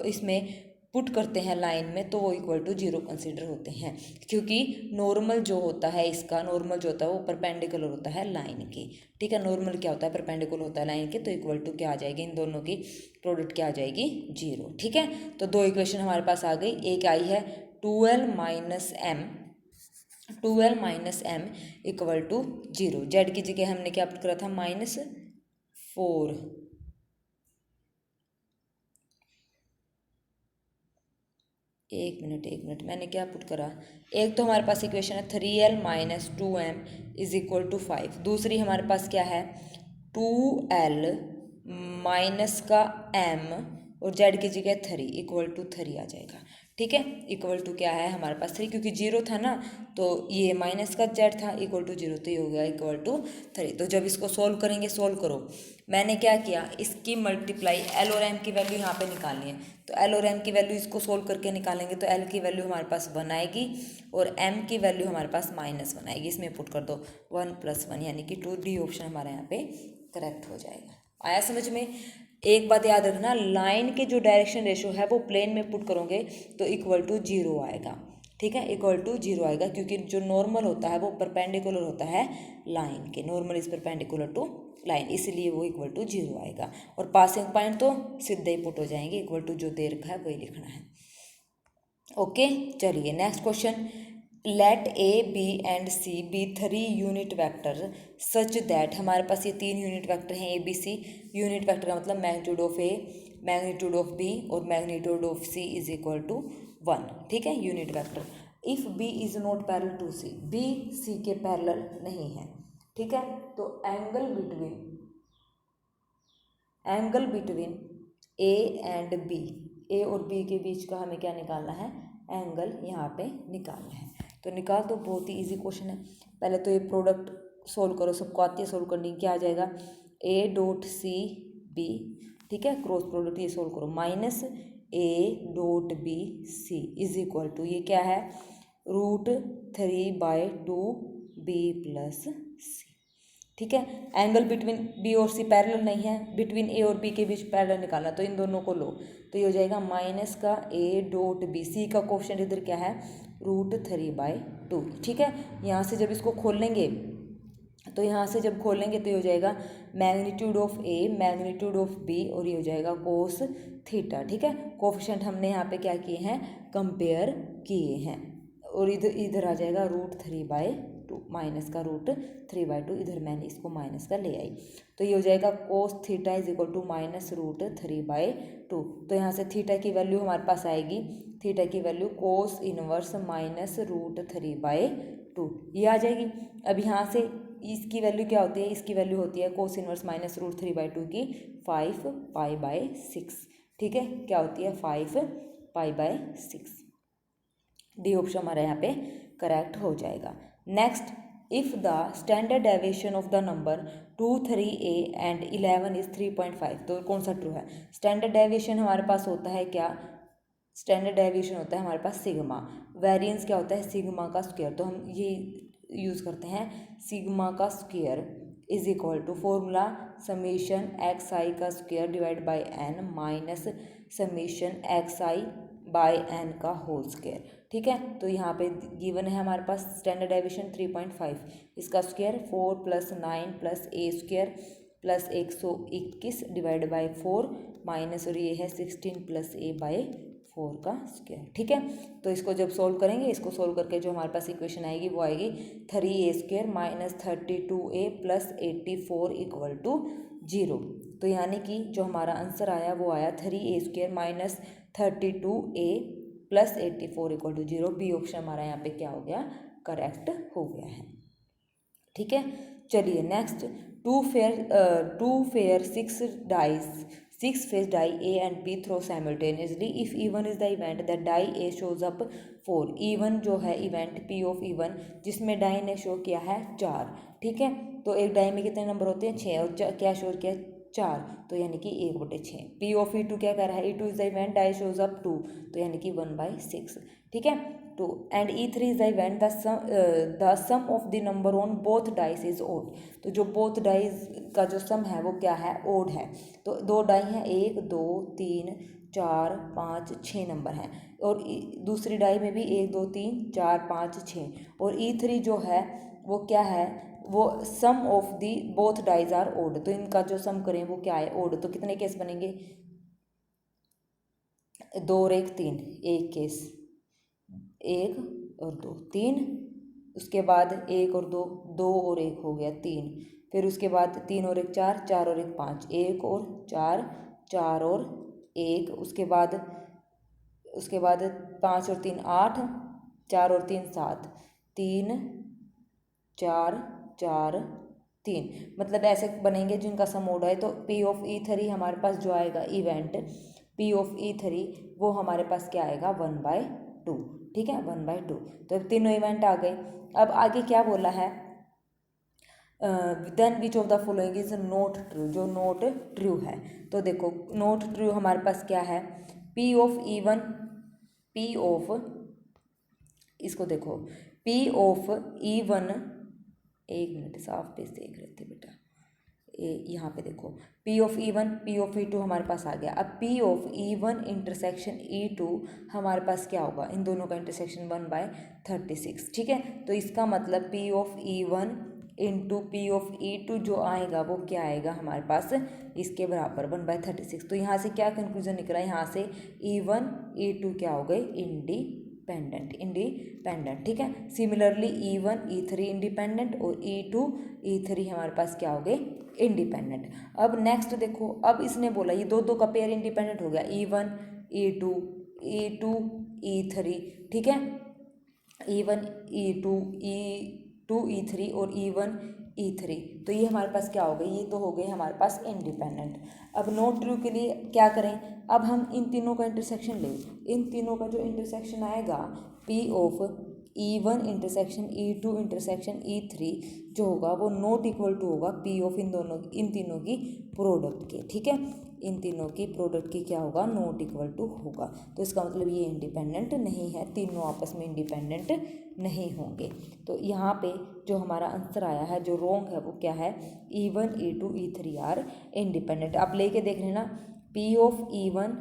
इसमें पुट करते हैं लाइन में, तो वो =0 कंसिडर होते हैं, क्योंकि नॉर्मल जो होता है इसका, नॉर्मल जो होता है वो परपेंडिकुलर होता है लाइन के। ठीक है, नॉर्मल क्या होता है, परपेंडिकुलर होता है लाइन के। तो इक्वल टू क्या आ जाएगी, इन दोनों की प्रोडक्ट क्या आ जाएगी, 0। ठीक है, तो दो इक्वेशन हमारे पास आ गई। एक आई है 2L - M = 0। जेड की जगह हमने क्या पुट करा था, -4। एक मिनट, मैंने क्या पुट करा, एक तो हमारे पास इक्वेशन है 3L - 2M = 5। दूसरी हमारे पास क्या है, 2L - M और जेड की जगह 3 = 3 आ जाएगा। ठीक है, इक्वल टू क्या है हमारे पास 3, क्योंकि 0 था ना, तो ये माइनस का जेड था, =0, तो ये हो गया =3। तो जब इसको सोल्व करेंगे, सोल्व करो, मैंने क्या किया, इसकी मल्टीप्लाई L और M की वैल्यू यहाँ पे निकालनी है। तो L और M की वैल्यू इसको सोल्व करके निकालेंगे, तो L की वैल्यू हमारे पास 1 आएगी और M की वैल्यू हमारे पास -1 आएगी। इसमें पुट कर दो 1 + 1 यानी कि 2। डी ऑप्शन हमारे यहाँ पे करेक्ट हो जाएगा। आया समझ में। एक बात याद रखना, लाइन के जो डायरेक्शन रेशियो है वो प्लेन में पुट करोगे तो =0 आएगा। ठीक है, =0 आएगा, क्योंकि जो नॉर्मल होता है वो परपेंडिकुलर होता है लाइन के। Normal is perpendicular to line, इसलिए वो =0 आएगा। और पासिंग पॉइंट तो सीधे ही पुट हो जाएंगे, इक्वल टू जो दे रखा है वही लिखना है। ओके, चलिए next question. Let A, B and C be 3 unit vector such that, हमारे पास ये 3 यूनिट वैक्टर हैं A, B, C। Unit vector का मतलब magnitude of A, magnitude of B और मैग्नीट्यूड ऑफ C = 1। ठीक है, unit vector. If B is not parallel to C, B C के पैरेलल नहीं है। ठीक है, तो angle between A and B, A और B के बीच का हमें क्या निकालना है, एंगल यहाँ पे निकालना है। तो निकाल दो, बहुत ही इजी क्वेश्चन है। पहले तो ये प्रोडक्ट सोल्व करो, सबको आती है सोल्व करनी। क्या आ जाएगा, A.C.B, ठीक है, क्रॉस प्रोडक्ट ये सोल्व करो, -A.B.C = ये क्या है, √3/2B + C। ठीक है, एंगल बिटवीन बी और सी पैरेलल नहीं है, बिटवीन ए और बी के बीच पैरेलल निकालना, तो इन दोनों को लो, तो ये हो जाएगा -A.B। सी का कोफिशिएंट इधर क्या है, √3/2। ठीक है, यहाँ से जब इसको खोलेंगे, तो यहाँ से जब खोलेंगे तो ये हो जाएगा magnitude of A, magnitude of B और ये हो जाएगा cos थीटा। ठीक है, कोफिशिएंट हमने यहाँ पे क्या किए हैं, कंपेयर किए हैं। और इधर आ जाएगा √3/2, माइनस का √3/2, इधर मैंने इसको माइनस का ले आई, तो ये हो जाएगा cos थीटा = -√3/2। तो यहाँ से थीटा की वैल्यू हमारे पास आएगी, थीटा की वैल्यू cos इनवर्स -√3/2 ये आ जाएगी। अब यहाँ से इसकी वैल्यू क्या होती है, इसकी वैल्यू होती है कोस इनवर्स माइनस रूट 3/2 की 5π/6। ठीक है, क्या होती है 5π/6। डी ऑप्शन हमारा यहाँ पे करेक्ट हो जाएगा। Next, if the standard deviation of the number 2, 3a and 11 is 3.5, तो कौन सा ट्रू है। स्टैंडर्ड डेविएशन हमारे पास होता है क्या, स्टैंडर्ड डेविएशन होता है हमारे पास सिग्मा, वेरिएंस क्या होता है सिग्मा का स्क्वायर। तो हम ये यूज़ करते हैं सिग्मा का square is equal to formula summation x i का square divide by n minus summation x i by n का होल स्क्वायर। ठीक है, तो यहाँ पे गिवन है हमारे पास स्टैंडर्ड डेविएशन 3.5, इसका square 4 + 9 + a square plus 121 divide by 4 minus, और ये है 16 + a/4 का स्क्वायर। ठीक है, तो इसको जब सोल्व करेंगे, इसको सोल्व करके जो हमारे पास इक्वेशन आएगी वो आएगी 3a² माइनस 32a + 84 = 0। तो यानी कि जो हमारा आंसर आया वो आया 3a² minus 32a + 84 = 0। B option हमारा यहाँ पे क्या हो गया, करेक्ट हो गया है। ठीक है, चलिए next, two fair 6 face die A and B throw simultaneously if E1 is the event that die A shows up 4। E1 जो है इवेंट P ऑफ E1 जिसमें डाई ने शो किया है 4। ठीक है, तो एक डाई में कितने नंबर होते हैं 6, और क्या शो किया 4, तो यानी कि 1/6। P ऑफ E2 क्या कह रहा है, E2 is the event die shows up 2, तो यानी कि 1/6। ठीक है, तो and E3 is the event the sum of the number on both dice is odd. तो जो बोथ डाइस का जो सम है वो क्या है, ओड है। तो 2 डाई हैं, 1 2 3 4 5 6 नंबर हैं, और दूसरी डाई में भी 1 2 3 4 5 6, और E3 जो है वो क्या है, वो sum of the both dice are odd. तो इनका जो सम करें वो क्या है, ओड। तो कितने केस बनेंगे, 2 और 1 3, एक केस 1 और 2 3, उसके बाद 1 और 2 2 और 1 हो गया 3, फिर उसके बाद 3 और 1 4 4 और 1 5, 1 और 4 4 और 1, उसके बाद 5 और 3 8, 4 और 3 7, 3 4 4 3, मतलब ऐसे बनेंगे जिनका सम ओड है। तो P ऑफ E3 हमारे पास जो आएगा इवेंट P ऑफ E3 वो हमारे पास क्या आएगा 1/2। ठीक है, 1/2। तो तीनों इवेंट आ गए। अब आगे क्या बोला है, then which of the following is not true, जो नॉट ट्रू है। तो देखो नॉट ट्रू हमारे पास क्या है, P ऑफ इसको देखो P ऑफ E1, एक मिनट साफ पेज देख रहे थे बेटा, यहाँ पे देखो P of E1 P of E2 हमारे पास आ गया। अब P of E1 intersection E2 हमारे पास क्या होगा, इन दोनों का इंटरसेक्शन 1/36। ठीक है, तो इसका मतलब P of E1 into P of E2 जो आएगा वो क्या आएगा हमारे पास, इसके बराबर 1/36। तो यहाँ से क्या कंक्लूजन निकला, यहाँ से E1 E2 क्या हो गए, इंडिपेंडेंट। ठीक है, सिमिलरली E1 E3 इंडिपेंडेंट, और E2 E3 हमारे पास क्या हो गए, इंडिपेंडेंट। अब नेक्स्ट देखो, अब इसने बोला ये दो का पेयर इंडिपेंडेंट हो गया, E1 E2 E3। ठीक है, E1 E2 E3 और E1 E3, तो ये हमारे पास क्या हो गए, ये तो हो गए हमारे पास इंडिपेंडेंट। अब नॉट ट्रू के लिए क्या करें, अब हम इन तीनों का इंटरसेक्शन लें। इन तीनों का जो इंटरसेक्शन आएगा P of E1 intersection E2 intersection E3 जो होगा वो नॉट इक्वल टू होगा P ऑफ इन तीनों की प्रोडक्ट के। ठीक है, इन तीनों की प्रोडक्ट की क्या होगा, नॉट इक्वल टू होगा। तो इसका मतलब ये इंडिपेंडेंट नहीं है, तीनों आपस में इंडिपेंडेंट नहीं होंगे। तो यहाँ पे जो हमारा आंसर आया है जो रॉन्ग है वो क्या है, E1 E2 E3 are independent. आप लेके देख लेना, P of E1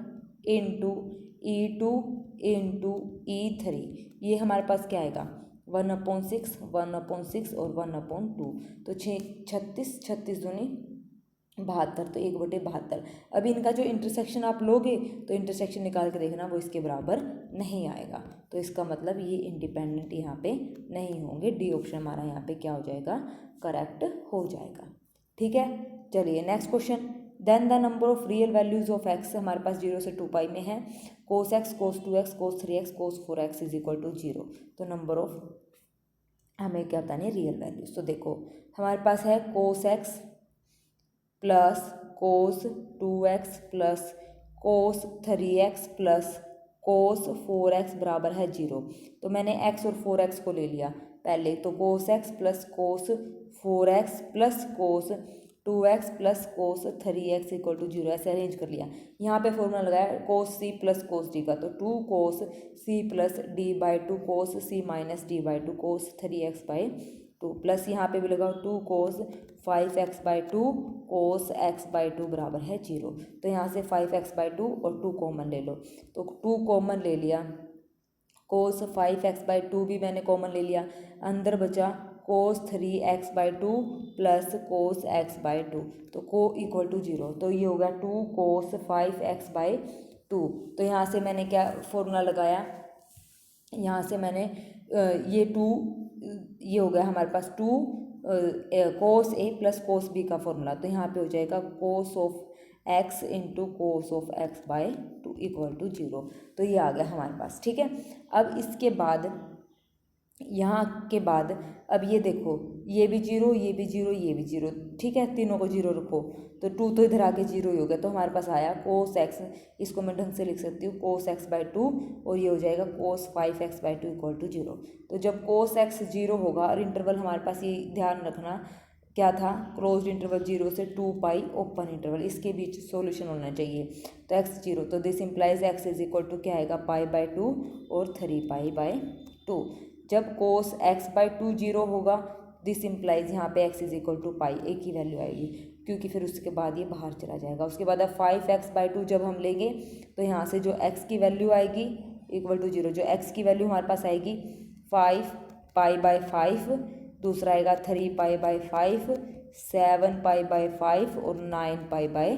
into E2 into E3, ये हमारे पास क्या आएगा 1/6 1/6 और 1/2, तो 36 36 दूनी 72, तो 1/72। अभी इनका जो इंटरसेक्शन आप लोगे तो इंटरसेक्शन निकाल के देखना वो इसके बराबर नहीं आएगा। तो इसका मतलब ये इंडिपेंडेंट यहाँ पे नहीं होंगे। डी ऑप्शन हमारा यहाँ पे क्या हो जाएगा, करेक्ट हो जाएगा। ठीक है, चलिए next question. Then the number of real values of x हमारे पास 0 से 2π में है, cos x cos 2x cos 3x cos 4x is equal to 0। तो नंबर ऑफ हमें क्या बतानी है, रियल वैल्यूज। तो देखो हमारे पास है cos x plus cos 2x plus cos 3x plus cos 4x बराबर है 0। तो मैंने x और 4x को ले लिया पहले, तो cos x plus cos 4x plus cos 2x plus cos 3x equal to 0 ऐसे अरेंज कर लिया। यहाँ पे फॉर्मूला लगाया cos c plus cos d का, तो 2 cos c plus d by 2 cos c minus d by 2 cos 3x by 2 plus यहाँ पे भी लगाओ 2 cos 5x by 2 cos x by 2 बराबर है 0। तो यहाँ से 5x बाई 2 और 2 कॉमन ले लो, तो 2 कॉमन ले लिया, कोस 5x बाई 2 भी मैंने कॉमन ले लिया, अंदर बचा कोस 3x by 2 plus cos x by 2, तो को इक्वल टू 0। तो ये हो गया 2 कोस 5x बाई 2। तो यहाँ से मैंने क्या फॉर्मूला लगाया, यहाँ से मैंने ये 2 ये हो गया हमारे पास 2 cos A plus cos B का फॉर्मूला, तो यहाँ पे हो जाएगा cos of x into cos of x by 2 equal to 0। तो ये आ गया हमारे पास, ठीक है। अब इसके बाद यहाँ के बाद अब ये देखो ये भी 0 ये भी 0 ये भी 0, ठीक है, तीनों को 0 रखो, तो 2 तो इधर आके 0 ही हो गया। तो हमारे पास आया कोस x, इसको मैं ढंग से लिख सकती हूँ कोस x बाई 2, और ये हो जाएगा कोस 5x बाई 2 इक्वल टू 0। तो जब कोस x 0 होगा, और इंटरवल हमारे पास ये ध्यान रखना क्या था, क्लोज्ड इंटरवल 0 से 2 पाई ओपन इंटरवल, इसके बीच सॉल्यूशन होना चाहिए। तो x 0, तो this implies x is equal to क्या आएगा पाई बाई 2 और 3 पाई बाई 2। जब कोस x बाई 2 0 होगा, दिस इंप्लाइज यहाँ पे x इज इक्वल टू पाई, एक ही वैल्यू आएगी, क्योंकि फिर उसके बाद ये बाहर चला जाएगा। उसके बाद अब 5x बाई 2 जब हम लेंगे, तो यहाँ से जो x की वैल्यू आएगी इक्वल टू 0, जो x की वैल्यू हमारे पास आएगी 5 पाई बाई 5, दूसरा आएगा 3 पाई बाई 5, 7 पाई बाई 5 और 9 पाई बाई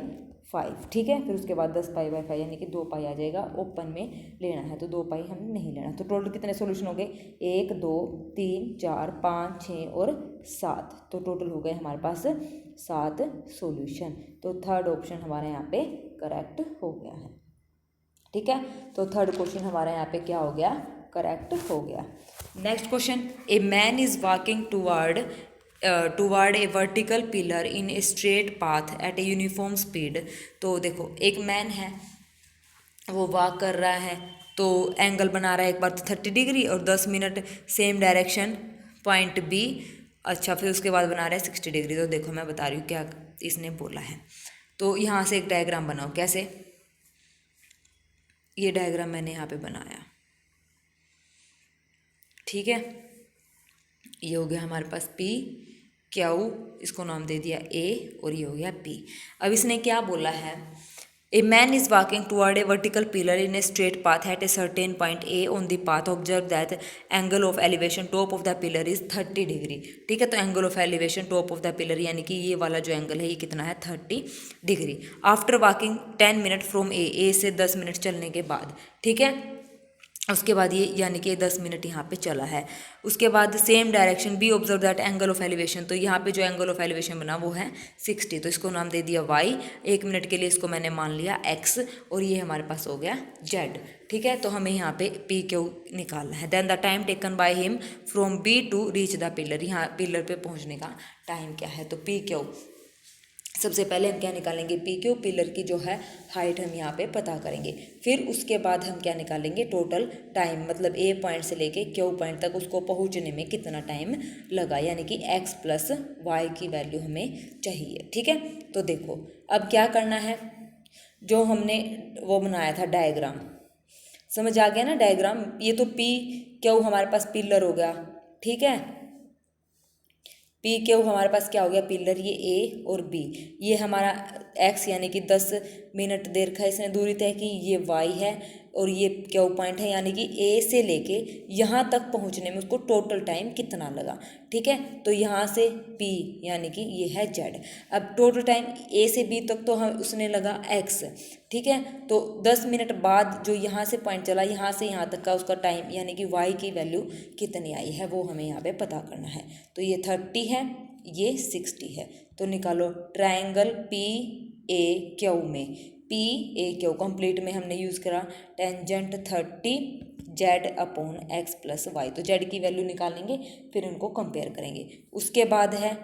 5, ठीक है। फिर उसके बाद 10 पाई बाई 5 यानी कि 2 पाई आ जाएगा, ओपन में लेना है, तो 2 पाई हमें नहीं लेना। तो टोटल कितने सॉल्यूशन हो गए, 1 2 3 4 5 6 और 7, तो टोटल हो गए हमारे पास 7 सॉल्यूशन। तो थर्ड ऑप्शन हमारे यहाँ पे करेक्ट हो गया है, ठीक है। तो थर्ड क्वेश्चन हमारे यहाँ पे क्या हो गया, करेक्ट हो गया। Next question, a man is walking toward a vertical pillar in a straight path at a uniform speed. तो देखो एक मैन है, वो वॉक कर रहा है, तो एंगल बना रहा है एक बार तो 30 डिग्री और 10 minute same direction point B, अच्छा फिर उसके बाद बना रहा है 60 डिग्री। तो देखो मैं बता रही हूँ क्या इसने बोला है। तो यहाँ से एक डायग्राम बनाओ, कैसे, ये डायग्राम मैंने यहाँ पे बनाया, ठीक है। ये हो गया हमारे पास P Q, इसको नाम दे दिया A, और ये हो गया P। अब इसने क्या बोला है, a man is walking toward a vertical pillar in a straight path at a certain point A on the path, observe that angle of elevation top of the pillar is 30 degree, ठीक है। तो angle of elevation top of the pillar यानी कि ये वाला जो angle है ये कितना है 30 degree. After walking 10 minute from A से 10 मिनट चलने के बाद, ठीक है। उसके बाद ये यानी कि 10 मिनट यहाँ पे चला है। उसके बाद same direction B observe that angle of elevation, तो यहाँ पे जो एंगल ऑफ एलिवेशन बना वो है 60, तो इसको नाम दे दिया y, 1 मिनट के लिए इसको मैंने मान लिया x, और ये हमारे पास हो गया z, ठीक है। तो हमें यहाँ पे पी क्यू निकालना है। Then the time taken by him from B to reach the pillar, यहाँ पिलर पे पहुँचने का टाइम क्या है, तो पी क्यू सबसे पहले हम क्या निकालेंगे, पी क्यू, पिलर की जो है हाइट हम यहाँ पे पता करेंगे। फिर उसके बाद हम क्या निकालेंगे, टोटल टाइम, मतलब ए पॉइंट से लेके क्यू पॉइंट तक उसको पहुँचने में कितना टाइम लगा, यानी कि एक्स प्लस वाई की वैल्यू हमें चाहिए, ठीक है। तो देखो अब क्या करना है, जो हमने वो बनाया था डायग्राम, समझ आ गया ना डायग्राम, ये तो पी क्यू हमारे पास पिलर हो गया, ठीक है। पी क्यू हमारे पास क्या हो गया, पिलर, ये ए और बी, ये हमारा एक्स यानी कि 10 मिनट देर का इसने दूरी तय की, ये वाई है और ये क्यू पॉइंट है, यानी कि ए से लेके यहाँ तक पहुँचने में उसको टोटल टाइम कितना लगा, ठीक है। तो यहाँ से पी यानी कि ये है जेड। अब टोटल टाइम ए से बी तक तो हम उसने लगा एक्स, ठीक है। तो 10 मिनट बाद जो यहाँ से पॉइंट चला, यहाँ से यहाँ तक का उसका टाइम यानी कि वाई की वैल्यू कितनी आई है वो हमें यहाँ पे पता करना है। तो ये 30 है, ये 60 है, तो निकालो ट्रायंगल पी ए क्यू में, पी ए क्यू कंप्लीट में हमने यूज़ करा tangent 30 z upon x plus y. तो जेड की वैल्यू निकालेंगे, फिर उनको कंपेयर करेंगे। उसके बाद है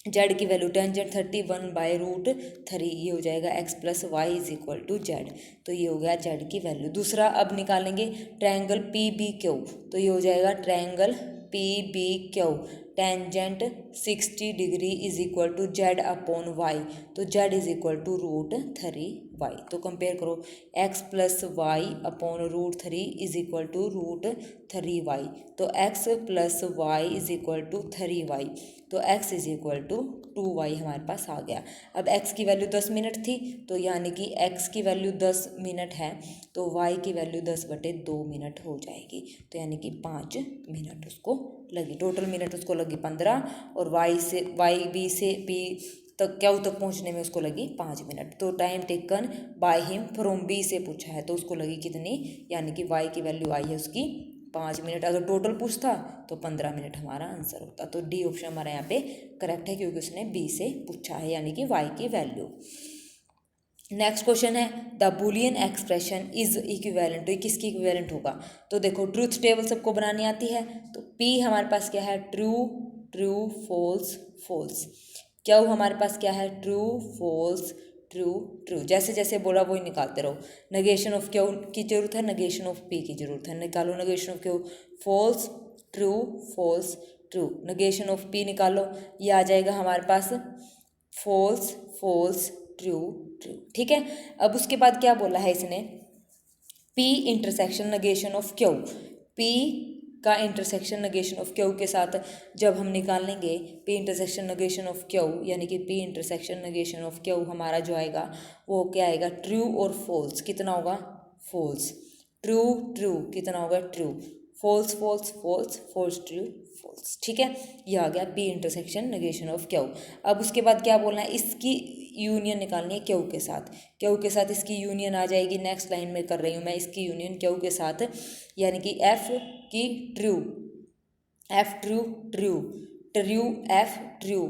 जेड की वैल्यू टेंजेंट 31/√3, ये हो जाएगा x plus y is equal to z. तो ये हो गया जेड की वैल्यू। दूसरा अब निकालेंगे ट्रायंगल पी बी क्यू। तो ये हो जाएगा triangle P B Q tangent 60 degree is equal to z upon y. तो z is equal to √3y। तो कंपेयर करो, x plus y upon √3 is equal to √3y। तो x plus y is equal to 3y। तो x is equal to 2y हमारे पास आ गया। अब x की value 10 minute थी, तो यानी कि x की वैल्यू 10 मिनट है, तो y की वैल्यू 10/2 मिनट हो जाएगी। तो यानी कि 5 मिनट उसको लगी, टोटल मिनट उसको लगी 15, और वाई बी से बी तक क्यू तक पहुंचने में उसको लगी 5 मिनट। तो time taken by him from B से पूछा है, तो उसको लगी कितनी, यानी कि वाई की वैल्यू आई है उसकी 5 मिनट। अगर टोटल पूछता तो 15 मिनट हमारा आंसर होता। तो डी ऑप्शन हमारा यहाँ पे करेक्ट है, क्योंकि उसने बी से पूछा है, यानी कि वाई की वैल्यू। नेक्स्ट क्वेश्चन है the Boolean expression is equivalent. तो ये किसकी इक्विवेलेंट होगा? तो देखो ट्रूथ टेबल सबको बनानी आती है। तो पी हमारे पास क्या है, true true false false. Q हमारे पास क्या है, ट्रू फॉल्स ट्रू ट्रू। जैसे जैसे बोला वही निकालते रहो। नेगेशन ऑफ क्यू की जरूरत है, नेगेशन ऑफ पी की जरूरत है। निकालो negation of Q, false true false true. Negation of P निकालो, ये आ जाएगा हमारे पास फॉल्स फॉल्स ट्रू ट्रू। ठीक है, अब उसके बाद क्या बोला है इसने, P intersection negation of Q. P का इंटरसेक्शन नेगेशन ऑफ क्यू के साथ जब हम निकालेंगे P intersection negation of Q, यानी कि P intersection negation of Q हमारा जो आएगा वो क्या आएगा, ट्रू और फॉल्स। कितना होगा, फॉल्स। ट्रू ट्रू कितना होगा, true. False false false false true false. ठीक है, ये आ गया P intersection negation of Q. अब उसके बाद क्या बोलना है, इसकी यूनियन निकालनी है क्यू के साथ। क्यू के साथ इसकी यूनियन आ जाएगी, नेक्स्ट लाइन में कर रही हूँ मैं इसकी यूनियन क्यू के साथ, यानी कि एफ की true, F true true true F true,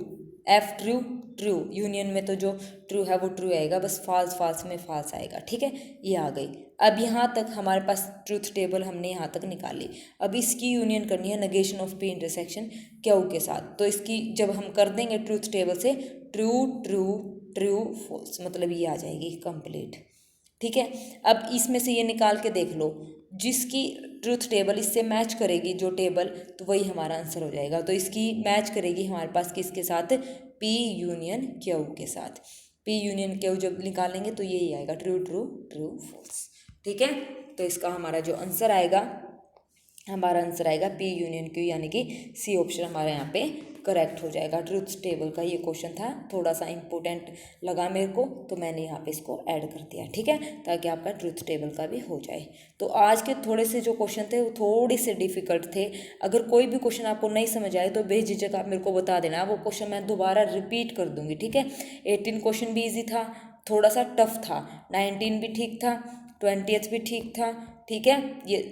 F true true. Union में तो जो ट्रू है वो ट्रू आएगा, बस फॉल्स फॉल्स में फॉल्स आएगा। ठीक है, ये आ गई। अब यहाँ तक हमारे पास ट्रूथ टेबल हमने यहाँ तक निकाली। अब इसकी यूनियन करनी है negation of P intersection Q के साथ। तो इसकी जब हम कर देंगे ट्रूथ टेबल से, ट्रू ट्रू ट्रू फॉल्स, मतलब ये आ जाएगी कंप्लीट। ठीक है, अब इसमें से ये निकाल के देख लो, जिसकी ट्रूथ टेबल इससे मैच करेगी जो टेबल, तो वही हमारा आंसर हो जाएगा। तो इसकी मैच करेगी हमारे पास किसके साथ, पी यूनियन क्यू के साथ। पी यूनियन क्यू जब निकालेंगे तो यही आएगा, ट्रू ट्रू ट्रू फॉल्स। ठीक है, तो इसका हमारा जो आंसर आएगा, हमारा आंसर आएगा पी यूनियन क्यू, यानी कि सी ऑप्शन हमारे यहाँ पे करेक्ट हो जाएगा। ट्रूथ टेबल का ये क्वेश्चन था, थोड़ा सा इंपॉर्टेंट लगा मेरे को, तो मैंने यहाँ पे इसको ऐड कर दिया। ठीक है, ताकि आपका ट्रूथ टेबल का भी हो जाए। तो आज के थोड़े से जो क्वेश्चन थे वो थोड़े से डिफिकल्ट थे। अगर कोई भी क्वेश्चन आपको नहीं समझ आए तो बेझिझक आप मेरे को बता देना, वो क्वेश्चन मैं दोबारा रिपीट कर दूंगी। ठीक है, 18 क्वेश्चन भी ईजी था, थोड़ा सा टफ था, 19 भी ठीक था, 20th भी ठीक था। ठीक है, ये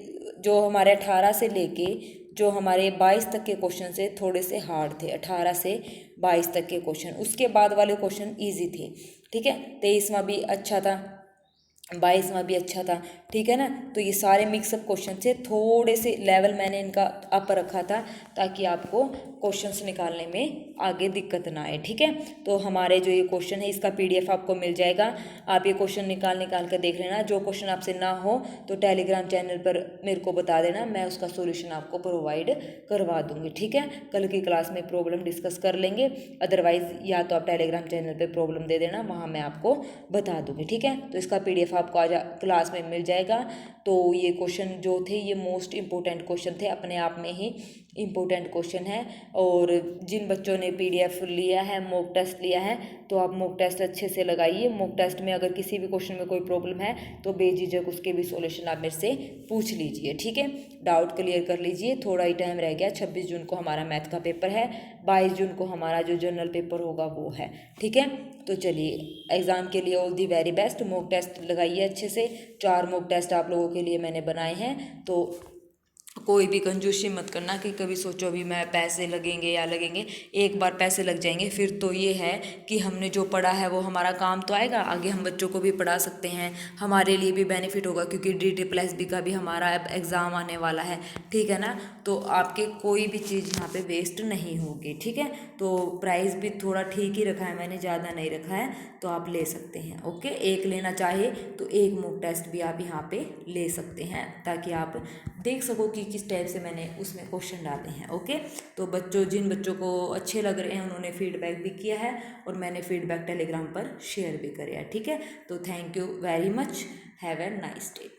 जो हमारे 18 से लेके जो हमारे 22 तक के क्वेश्चन से थोड़े से हार्ड थे, 18 से 22 तक के क्वेश्चन। उसके बाद वाले क्वेश्चन इजी थे। ठीक है, 23वां भी अच्छा था, 22वां भी अच्छा था। ठीक है ना, तो ये सारे मिक्सअप क्वेश्चन से थोड़े से लेवल मैंने इनका अप रखा था, ताकि आपको क्वेश्चंस निकालने में आगे दिक्कत ना आए। ठीक है, तो हमारे जो ये क्वेश्चन है इसका PDF आपको मिल जाएगा, आप ये क्वेश्चन निकाल कर देख लेना। जो क्वेश्चन आपसे ना हो तो टेलीग्राम चैनल पर मेरे को बता देना, मैं उसका सोल्यूशन आपको प्रोवाइड करवा दूँगी। ठीक है, कल की क्लास में प्रॉब्लम डिस्कस कर लेंगे, अदरवाइज़ या तो आप टेलीग्राम चैनल पर प्रॉब्लम दे देना, वहाँ मैं आपको बता दूँगी। ठीक है, तो इसका PDF आपको आज क्लास में मिल जाएगा। तो ये क्वेश्चन जो थे ये मोस्ट इम्पोर्टेंट क्वेश्चन थे, अपने आप में ही इम्पोर्टेंट क्वेश्चन है। और जिन बच्चों ने PDF लिया है, मॉक टेस्ट लिया है, तो आप मॉक टेस्ट अच्छे से लगाइए। मॉक टेस्ट में अगर किसी भी क्वेश्चन में कोई प्रॉब्लम है तो बेझिझक उसके भी सॉल्यूशन आप मेरे से पूछ लीजिए। ठीक है, डाउट क्लियर कर लीजिए। थोड़ा ही टाइम रह गया, 26 जून को हमारा मैथ का पेपर है, 22 जून को हमारा जो जनरल पेपर होगा वो है। ठीक है, तो चलिए एग्ज़ाम के लिए all the very best. Mock test लगाइए अच्छे से, 4 मॉक टेस्ट आप लोगों के लिए मैंने बनाए हैं, तो कोई भी कंजूसी मत करना कि कभी सोचो अभी मैं पैसे लगेंगे या लगेंगे, एक बार पैसे लग जाएंगे फिर तो ये है कि हमने जो पढ़ा है वो हमारा काम तो आएगा, आगे हम बच्चों को भी पढ़ा सकते हैं, हमारे लिए भी बेनिफिट होगा क्योंकि DSSB का भी हमारा अब एग्ज़ाम आने वाला है, ठीक है ना। तो आपके कोई भी चीज़ यहाँ पे वेस्ट नहीं होगी, ठीक है। तो प्राइस भी थोड़ा ठीक ही रखा है मैंने, ज़्यादा नहीं रखा है, तो आप ले सकते हैं। ओके, एक लेना चाहे तो एक मॉक टेस्ट भी आप यहाँ पे ले सकते हैं ताकि आप देख सको कि किस टाइप से मैंने उसमें क्वेश्चन डाले हैं। ओके, तो जिन बच्चों को अच्छे लग रहे हैं उन्होंने फीडबैक भी किया है और मैंने फीडबैक टेलीग्राम पर शेयर भी करे है, ठीक है। तो thank you very much, have a nice day.